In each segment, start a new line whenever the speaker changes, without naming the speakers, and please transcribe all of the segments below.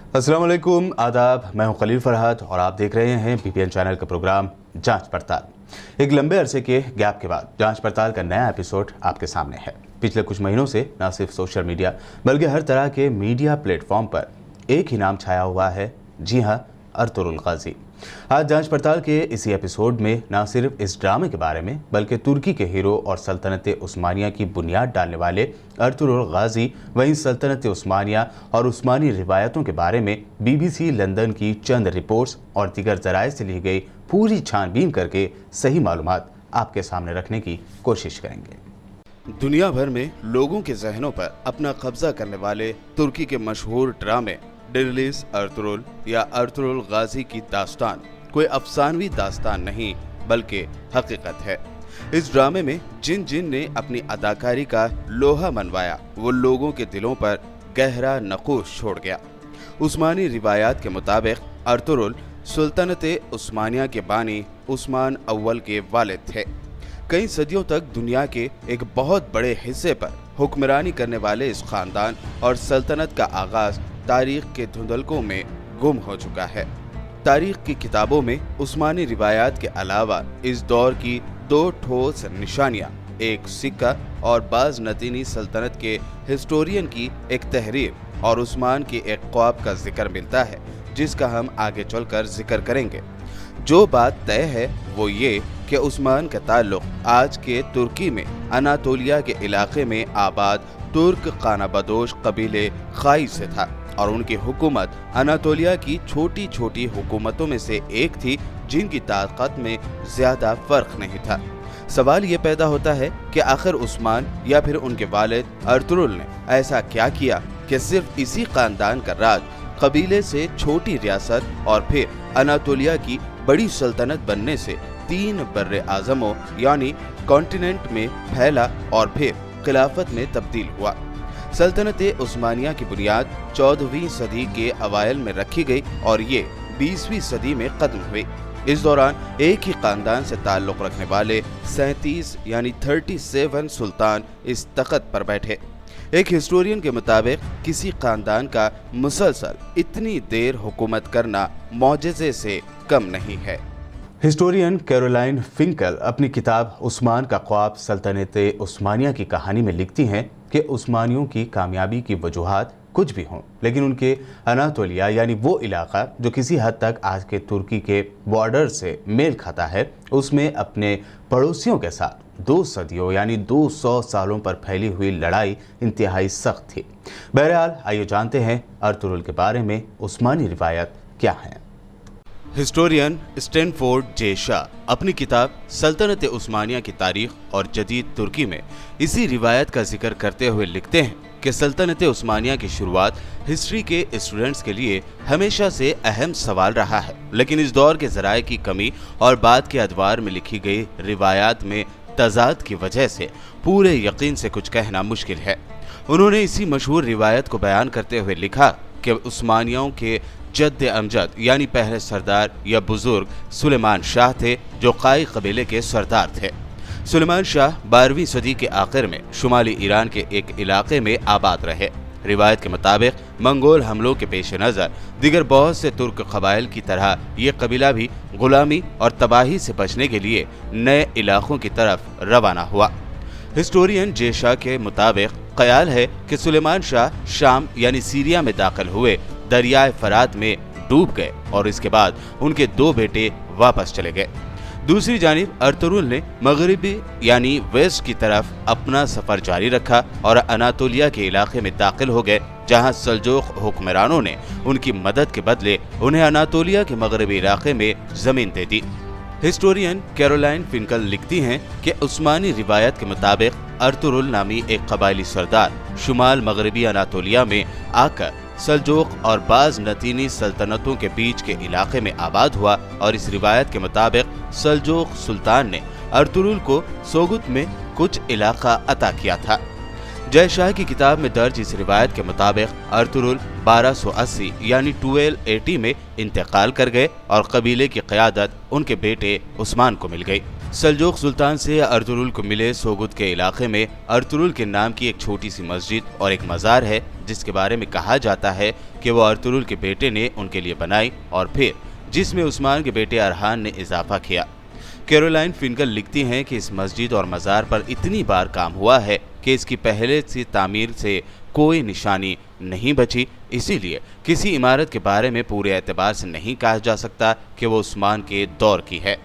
अस्सलाम वालेकुम, आदाब। मैं हूं खलील फरहत और आप देख रहे हैं PPN चैनल का प्रोग्राम जांच पड़ताल। एक लंबे अरसे के गैप के बाद जांच पड़ताल का नया एपिसोड आपके सामने है। पिछले कुछ महीनों से न सिर्फ सोशल मीडिया बल्कि हर तरह के मीडिया प्लेटफॉर्म पर एक ही नाम छाया हुआ है, जी हाँ, अर्तुगरुल गाजी। आज जांच पड़ताल के इसी एपिसोड में न सिर्फ इस ड्रामे के बारे में बल्कि तुर्की के हीरो और सल्तनत उस्मानिया की बुनियाद डालने वाले अर्तुगरुल गाजी, वहीं सल्तनत उस्मानिया और उस्मानी रिवायतों के बारे में BBC लंदन की चंद रिपोर्ट्स और दीगर ज़राए से ली गई पूरी छानबीन करके सही मालूमात आपके सामने रखने की कोशिश करेंगे।
दुनिया भर में लोगों के जहनों पर अपना कब्जा करने वाले तुर्की के मशहूर ड्रामे डिरलिस अर्तुगरुल या अर्तुगरुल गाजी की दास्तान कोई अफसानवी दास्तान नहीं बल्कि हकीकत है। इस ड्रामे में जिन जिन ने अपनी अदाकारी का लोहा मनवाया वो लोगों के दिलों पर गहरा नक़ूश छोड़ गया। उस्मानी रिवायात के मुताबिक अर्तुगरुल सुल्तानत उस्मानिया के बानी उस्मान अव्वल के वालिद थे। कई सदियों तक दुनिया के एक बहुत बड़े हिस्से पर हुक्मरानी करने वाले इस खानदान और सल्तनत का आगाज तारीख के धुंधलकों में गुम हो चुका है। तारीख की किताबों में उस्मानी रिवायात के अलावा इस दौर की दो ठोस निशानियां, एक सिक्का और बाज नतीनी सल्तनत के हिस्टोरियन की एक तहरीर और उस्मान के एक ख्वाब का जिक्र मिलता है, जिसका हम आगे चलकर जिक्र करेंगे। जो बात तय है वो ये कि उस्मान का ताल्लुक आज के तुर्की में अनातोलिया के इलाके में आबाद तुर्क खानाबदोश कबीले खाई से था और उनकी हुकूमत अनातोलिया की छोटी छोटी हुकूमतों में से एक थी जिनकी ताकत में ज्यादा फर्क नहीं था। सवाल ये पैदा होता है कि आखिर उस्मान या फिर उनके वालिद अर्तुगरुल ने ऐसा क्या किया कि सिर्फ इसी खानदान का राज कबीले से छोटी रियासत और फिर अनातोलिया की बड़ी सल्तनत बनने से 3 बर्रे आज़मों यानी कॉन्टिनेंट में फैला और फिर खिलाफत में तब्दील हुआ। सल्तनत उस्मानिया की बुनियाद 14वीं सदी के अवाइल में रखी गई और ये 20वीं सदी में खत्म हुई। इस दौरान एक ही खानदान से ताल्लुक रखने वाले 37 यानी 37 सुल्तान इस तख्त पर बैठे। एक हिस्टोरियन के मुताबिक किसी खानदान का मुसलसल इतनी देर हुकूमत करना मौजज़े से कम नहीं है।
हिस्टोरियन कैरोलाइन फिंकल अपनी किताब उस्मान का ख्वाब सल्तनत उस्मानिया की कहानी में लिखती हैं कि उस्मानियों की कामयाबी की वजूहात कुछ भी हों, लेकिन उनके अनातोलिया यानी वो इलाका जो किसी हद तक आज के तुर्की के बॉर्डर से मेल खाता है, उसमें अपने पड़ोसियों के साथ 2 सदियों यानी 200 सालों पर फैली हुई लड़ाई इंतहाई सख्त थी। बहरहाल आइए जानते हैं अर्तुगरुल के बारे में उस्मानी रिवायत क्या है।
हिस्टोरियन स्टैनफोर्ड जे शाह अपनी किताब सल्तनत उस्मानिया की तारीख और जदीद तुर्की में इसी रिवायत का जिक्र करते हुए लिखते हैं कि सल्तनत उस्मानिया की शुरुआत हिस्ट्री के स्टूडेंट्स के लिए हमेशा से अहम सवाल रहा है, लेकिन इस दौर के ज़राए की कमी और बाद के अदवार में लिखी गई रिवायात में तजाद की वजह से पूरे यकीन से कुछ कहना मुश्किल है। उन्होंने इसी मशहूर रिवायत को बयान करते हुए लिखा कि उस्मानियों के जद्द अमजद यानी पहले सरदार या बुजुर्ग सुलेमान शाह थे जो काई कबीले के सरदार थे। सुलेमान शाह 12वीं सदी के आखिर में शुमाली ईरान के एक इलाके में आबाद रहे। रिवायत के मुताबिक मंगोल हमलों के पेश नज़र दिगर बहुत से तुर्क कबाइल की तरह ये कबीला भी गुलामी और तबाही से बचने के लिए नए इलाकों की तरफ रवाना हुआ। हिस्टोरियन जे शाह के मुताबिक ख्याल है कि सुलेमान शाह शाम यानी सीरिया में दाखिल हुए, दरियाए फरात में डूब गए और इसके बाद उनके 2 बेटे वापस चले गए। दूसरी जानिब अर्तुगरुल ने मगरिबी यानी वेस्ट की तरफ अपना सफर जारी रखा और अनातोलिया के इलाके में दाखिल हो गए, जहां सल्जूक हुक्मरानों ने उनकी मदद के बदले उन्हें अनातोलिया के मगरिबी इलाके में जमीन दे दी। हिस्टोरियन कैरोलाइन फिंकल लिखती हैं कि उस्मानी रिवायत के मुताबिक अर्तुगरुल नामी एक कबायली सरदार शुमाल मगरबी अनातोलिया में आकर सल्जूक और बाज नतीनी सल्तनतों के बीच के इलाके में आबाद हुआ और इस रिवायत के मुताबिक सल्जूक सुल्तान ने अर्तुगरुल को सोगुत में कुछ इलाका अता किया था। जय शाह की किताब में दर्ज इस रिवायत के मुताबिक अर्तुगरुल 1280 यानी 1280 में इंतकाल कर गए और कबीले की क़यादत उनके बेटे उस्मान को मिल गई। सल्जूक सुल्तान से अर्तुरुल को मिले सोगुत के इलाके में अर्तुरुल के नाम की एक छोटी सी मस्जिद और एक मज़ार है, जिसके बारे में कहा जाता है कि वो अर्तुरुल के बेटे ने उनके लिए बनाई और फिर जिसमें उस्मान के बेटे अरहान ने इजाफा किया। कैरोलाइन फिनकल लिखती हैं कि इस मस्जिद और मज़ार पर इतनी बार काम हुआ है कि इसकी पहले से तामीर से कोई निशानी नहीं बची, इसीलिए किसी इमारत के बारे में पूरे एतबार से नहीं कहा जा सकता कि वो उस्मान के दौर की है।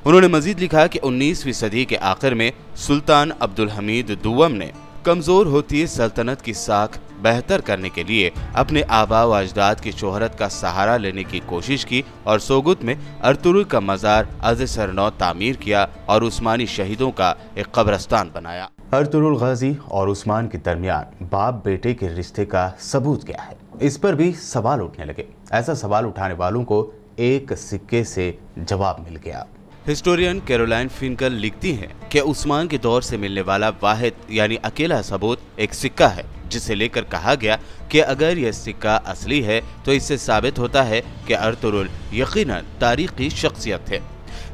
उन्होंने मजीद लिखा कि 19वीं सदी के आखिर में सुल्तान अब्दुल हमीद दुवम ने कमज़ोर होती सल्तनत की साख बेहतर करने के लिए अपने आबा व अजदाद की शोहरत का सहारा लेने की कोशिश की और सोगुत में अर्तुरुल का मज़ार अज़ सरनौ तामीर किया और उस्मानी शहीदों का एक कब्रस्तान बनाया।
अर्तुरुल गाजी और उस्मान के दरमियान बाप बेटे के रिश्ते का सबूत क्या है, इस पर भी सवाल उठने लगे। ऐसा सवाल उठाने वालों को एक सिक्के से जवाब मिल गया।
हिस्टोरियन कैरोलाइन फिनकल लिखती हैं कि उस्मान के दौर से मिलने वाला वाहिद यानी अकेला सबूत एक सिक्का है, जिसे लेकर कहा गया कि अगर यह सिक्का असली है तो इससे साबित होता है कि अर्तुरुल यकीनन तारीखी शख्सियत है।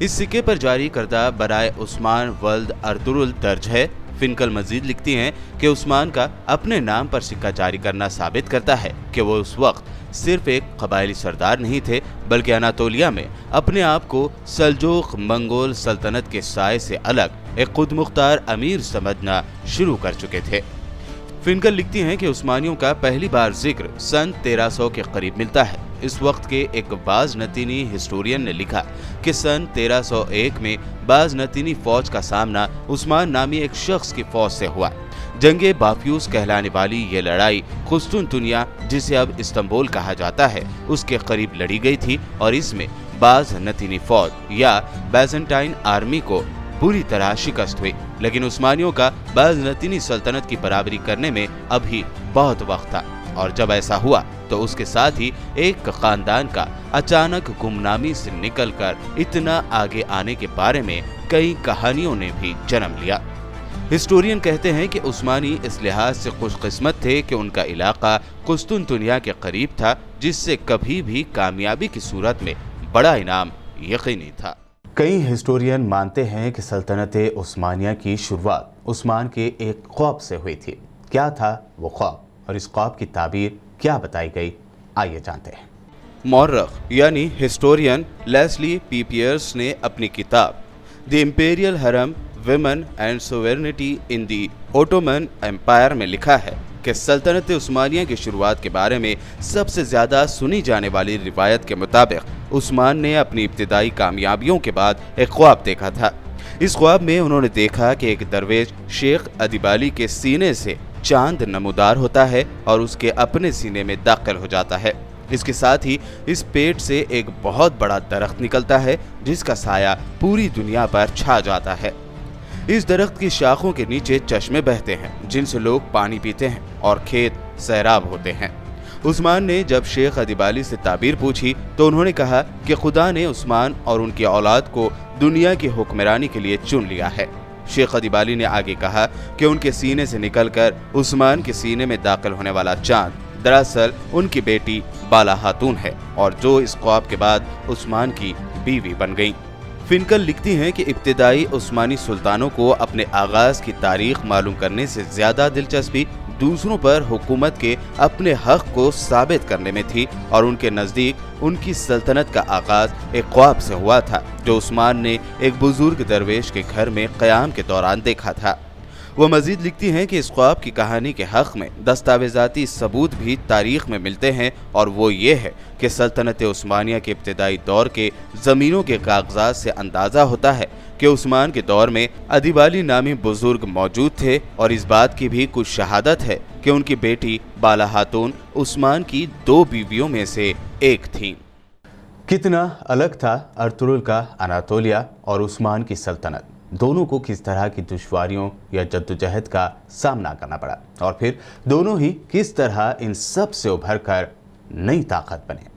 इस सिक्के पर जारी करदा बराए उस्मान वल्द अर्तुरुल दर्ज है। फिनकल मजीद लिखती हैं कि उस्मान का अपने नाम पर सिक्का जारी करना साबित करता है कि वो उस वक्त सिर्फ एक कबायली सरदार नहीं थे, बल्कि अनातोलिया में अपने आप को सल्जूक मंगोल सल्तनत के साए से अलग एक खुद मुख्तार अमीर समझना शुरू कर चुके थे। फिनकल लिखती हैं कि उस्मानियों का पहली बार जिक्र सन 1300 के करीब मिलता है। इस वक्त के एक बाज़नतीनी हिस्टोरियन ने लिखा कि सन 1301 में बाज़नतीनी फौज का सामना उस्मान नामी एक शख्स की फौज से हुआ। जंगे बाफ्यूस कहलाने वाली ये लड़ाई कुस्तुनतुनिया, जिसे अब इस्तांबुल कहा जाता है, उसके करीब लड़ी गई थी और इसमें बाज़नतीनी फौज या बैजेंटाइन आर्मी को बुरी तरह शिकस्त हुई। लेकिन उस्मानियों का बाज़नतीनी सल्तनत की बराबरी करने में अभी बहुत वक्त था और जब ऐसा हुआ तो उसके साथ ही एक खानदान का अचानक गुमनामी से निकलकर इतना आगे आने के बारे में कई कहानियों ने भी जन्म लिया। हिस्टोरियन कहते हैं कि उस्मानी इस लिहाज से खुशकिस्मत थे कि उनका इलाका कुस्तुनतुनिया के करीब था, जिससे कभी भी कामयाबी की सूरत में बड़ा इनाम यकीनी था।
कई हिस्टोरियन मानते हैं कि सल्तनत उस्मानिया की शुरुआत उस्मान के एक ख्वाब से हुई थी। क्या था वो ख्वाब और इस ख्वाब की ताबीर क्या बताई गई, आइए जानते हैं।
मौर्रख यानी हिस्टोरियन लेस्ली पी पियर्स ने अपनी किताब the imperial harem women and sovereignty in the Ottoman empire में लिखा है कि सल्तनत उस्मानिया की शुरुआत के बारे में सबसे ज़्यादा सुनी जाने वाली रिवायत के मुताबिक उस्मान ने अपनी इब्तिदाई कामयाबियों के बाद एक ख्वाब देखा था। इस ख्वाब में उन्होंने देखा कि एक दरवेश शेख अदिबाली के सीने से चांद नमूदार होता है और उसके अपने सीने में दाखिल हो जाता है। इसके साथ ही इस पेट से एक बहुत बड़ा दरख्त निकलता है, जिसका साया पूरी दुनिया पर छा जाता है। इस दरख्त की शाखों के नीचे चश्मे बहते हैं, जिनसे लोग पानी पीते हैं और खेत सैराब होते हैं। उस्मान ने जब शेख अदिबाली से ताबीर पूछी तो उन्होंने कहा कि खुदा ने उस्मान और उनकी औलाद को दुनिया की हुक्मरानी के लिए चुन लिया है। शेख अदिबाली ने आगे कहा कि उनके सीने से निकलकर उस्मान के सीने में दाखिल होने वाला चांद दरअसल उनकी बेटी बाला खातून है और जो इस ख्वाब के बाद उस्मान की बीवी बन गई। फिनकल लिखती हैं कि इब्तिदाई उस्मानी सुल्तानों को अपने आगाज की तारीख मालूम करने से ज्यादा दिलचस्पी दूसरों पर हुकूमत के अपने हक को साबित करने में थी और उनके नज़दीक उनकी सल्तनत का आगाज एक ख्वाब से हुआ था, जो उस्मान ने एक बुजुर्ग दरवेश के घर में क़याम के दौरान देखा था। वो मजीद लिखती हैं कि इस ख्वाब की कहानी के हक में दस्तावेजाती सबूत भी तारीख में मिलते हैं और वो ये है कि सल्तनत उस्मानिया के इब्तिदाई दौर के ज़मीनों के कागजात से अंदाज़ा होता है कि उस्मान के दौर में अदिबाली नामी बुजुर्ग मौजूद थे और इस बात की भी कुछ शहादत है कि उनकी बेटी बाला खातून उस्मान की 2 बीवियों में से एक थीं।
कितना अलग था अर्तुरुल का अनातोलिया और उस्मान की सल्तनत। दोनों को किस तरह की दुश्वारियों या जद्दोजहद का सामना करना पड़ा और फिर दोनों ही किस तरह इन सब से उभर कर नई ताकत बने।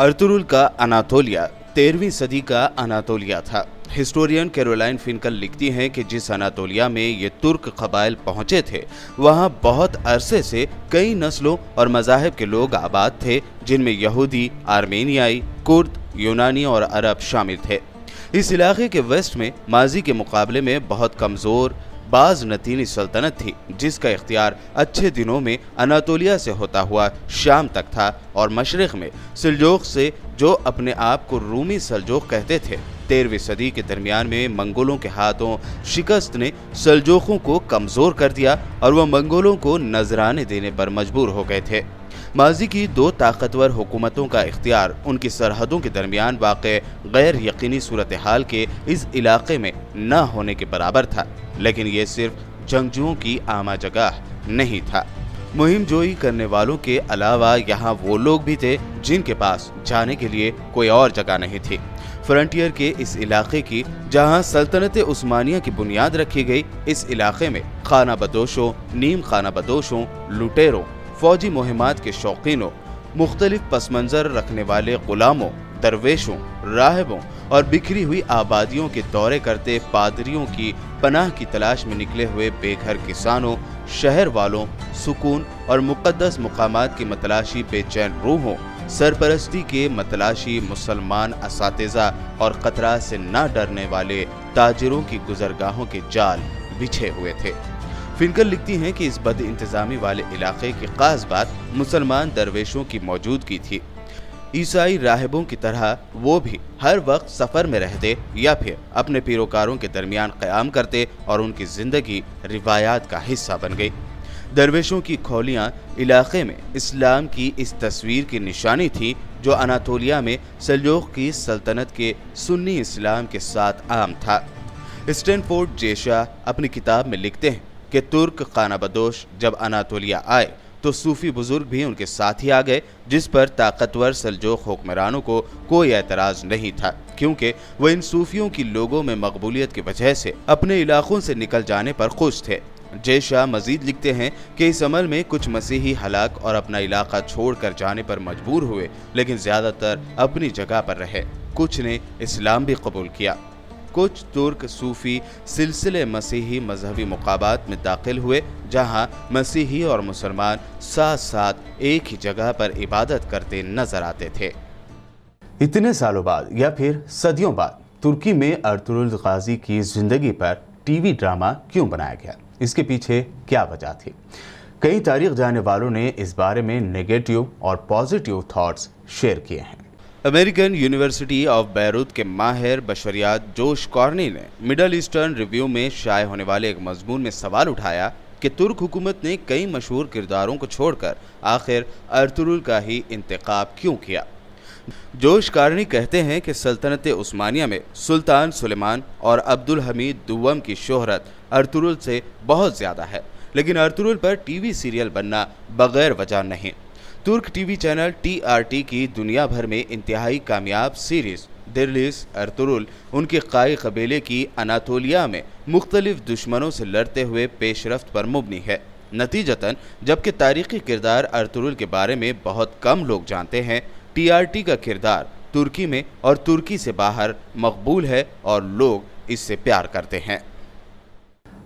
अर्तुरुल का अनातोलिया 13वीं सदी का अनातोलिया था। हिस्टोरियन कैरोलाइन फिनकल लिखती हैं कि जिस अनातोलिया में ये तुर्क कबाइल पहुंचे थे, वहां बहुत अरसे से कई नस्लों और मज़ाहिब के लोग आबाद थे, जिनमें यहूदी, आर्मेनियाई, कुर्द, यूनानी और अरब शामिल थे। इस इलाके के वेस्ट में माजी के मुकाबले में बहुत कमजोर बाज नतीनी सल्तनत थी, जिसका इख्तियार अच्छे दिनों में अनातोलिया से होता हुआ शाम तक था और मशरिक में सल्जोक से, जो अपने आप को रूमी सल्जोक कहते थे। 13वीं सदी के दरमियान में मंगोलों के हाथों शिकस्त ने सल्जोकों को कमजोर कर दिया और वह मंगोलों को नजराने देने पर मजबूर हो गए थे। माजी की दो ताकतवर हुकूमतों का इख्तियार उनकी सरहदों के दरमियान वाक़े गैर यकीनी सूरत हाल के इस इलाके में न होने के बराबर था, लेकिन ये सिर्फ जंगजुओं की आमा जगह नहीं था। मुहिम जोई करने वालों के अलावा यहाँ वो लोग भी थे जिनके पास जाने के लिए कोई और जगह नहीं थी। फ्रंटियर के इस इलाके की जहाँ सल्तनत उस्मानिया की बुनियाद रखी गई, इस इलाके में खाना बदोशों, नीम खाना बदोशों, लुटेरों, फौजी मुहिमात के शौकीनों, मुख्तलिफ पस मंजर रखने वाले गुलामों, दरवेशों, राहिबों और बिखरी हुई आबादियों के दौरे करते पादरियों की पनाह की तलाश में निकले हुए बेघर किसानों, शहर वालों, सुकून और मुक़द्दस मुकामात की मतलाशी बेचैन रूहों, सरपरस्ती के मतलाशी मुसलमान असातिज़ा और खतरा से न डरने वाले ताजिरों की गुजरगाहों के जाल बिछे हुए थे। फिनकल लिखती हैं कि इस बद इंतजामी वाले इलाके की खास बात मुसलमान दरवेशों की मौजूदगी थी। ईसाई राहिबों की तरह वो भी हर वक्त सफ़र में रहते या फिर अपने पैरोकारों के दरमियान क़याम करते और उनकी ज़िंदगी रिवायात का हिस्सा बन गई। दरवेशों की खोलियाँ इलाके में इस्लाम की इस तस्वीर की निशानी थी जो अनातोलिया में सल्जोक की सल्तनत के सुन्नी इस्लाम के साथ आम था। स्टैनफोर्ड जेशा अपनी किताब में लिखते हैं कि तुर्क खानाबदोश जब अनातोलिया आए तो सूफी बुजुर्ग भी उनके साथ ही आ गए, जिस पर ताकतवर सल्जोक हुक्मरानों को कोई एतराज नहीं था, क्योंकि वह इन सूफियों की लोगों में मकबूलियत की वजह से अपने इलाकों से निकल जाने पर खुश थे। जेशा मजीद लिखते हैं कि इस अमल में कुछ मसीही हलाक और अपना इलाका छोड़कर जाने पर मजबूर हुए, लेकिन ज्यादातर अपनी जगह पर रहे। कुछ ने इस्लाम भी कबूल किया। कुछ तुर्क सूफी सिलसिले मसीही मजहबी मुकाबात में दाखिल हुए, जहां मसीही और मुसलमान साथ साथ एक ही जगह पर इबादत करते नजर आते थे।
इतने सालों बाद या फिर सदियों बाद तुर्की में अर्तुगरुल गाजी की जिंदगी पर टीवी ड्रामा क्यों बनाया गया, इसके पीछे क्या वजह थी? कई तारीख जानने वालों ने इस बारे में नेगेटिव और पॉजिटिव थॉट्स शेयर किए हैं।
अमेरिकन यूनिवर्सिटी ऑफ बैरूत के माहिर बशरियात जोश कॉर्नी ने मिडल ईस्टर्न रिव्यू में शाये होने वाले एक मजमून में सवाल उठाया कि तुर्क हुकूमत ने कई मशहूर किरदारों को छोड़कर आखिर अर्तुगरुल का ही इंतखाब क्यों किया। जोश कॉर्नी कहते हैं कि सल्तनत उस्मानिया में सुल्तान सुलेमान और अब्दुल हमीद दुव्वम की शोहरत अर्तुगरुल से बहुत ज़्यादा है, लेकिन अर्तुगरुल पर टीवी सीरियल बनना बगैर वजह नहीं। तुर्क टीवी चैनल TRT की दुनिया भर में इंतहाई कामयाब सीरीज दिरलिस अर्तुगरुल उनके काई कबीले की अनातोलिया में मुख्तलिफ दुश्मनों से लड़ते हुए पेशरफ्त पर मुबनी है। नतीजतन जबकि तारीखी किरदार अर्तुगरुल के बारे में बहुत कम लोग जानते हैं, TRT का किरदार तुर्की में और तुर्की से बाहर मकबूल है और लोग इससे प्यार करते हैं।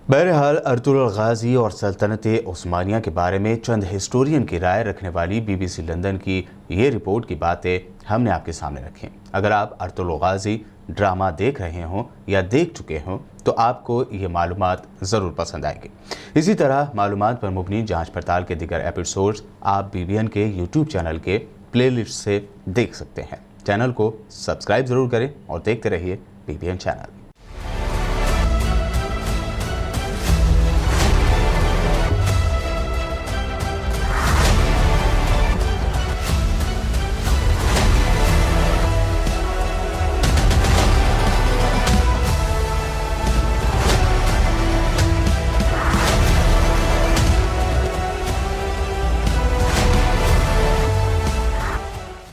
बहरहाल अर्तुगरुल गाजी और सल्तनत उस्मानिया के बारे में चंद हिस्टोरियन की राय रखने वाली BBC लंदन की ये रिपोर्ट की बातें हमने आपके सामने रखी। अगर आप अर्तुगरुल गाजी ड्रामा देख रहे हों या देख चुके हों तो आपको ये मालूमात ज़रूर पसंद आएगी। इसी तरह मालूमात पर मुबनी जांच पड़ताल के दीगर एपिसोड्स आप BBN के YouTube चैनल के प्लेलिस्ट से देख सकते हैं। चैनल को सब्सक्राइब ज़रूर करें और देखते रहिए BBN चैनल।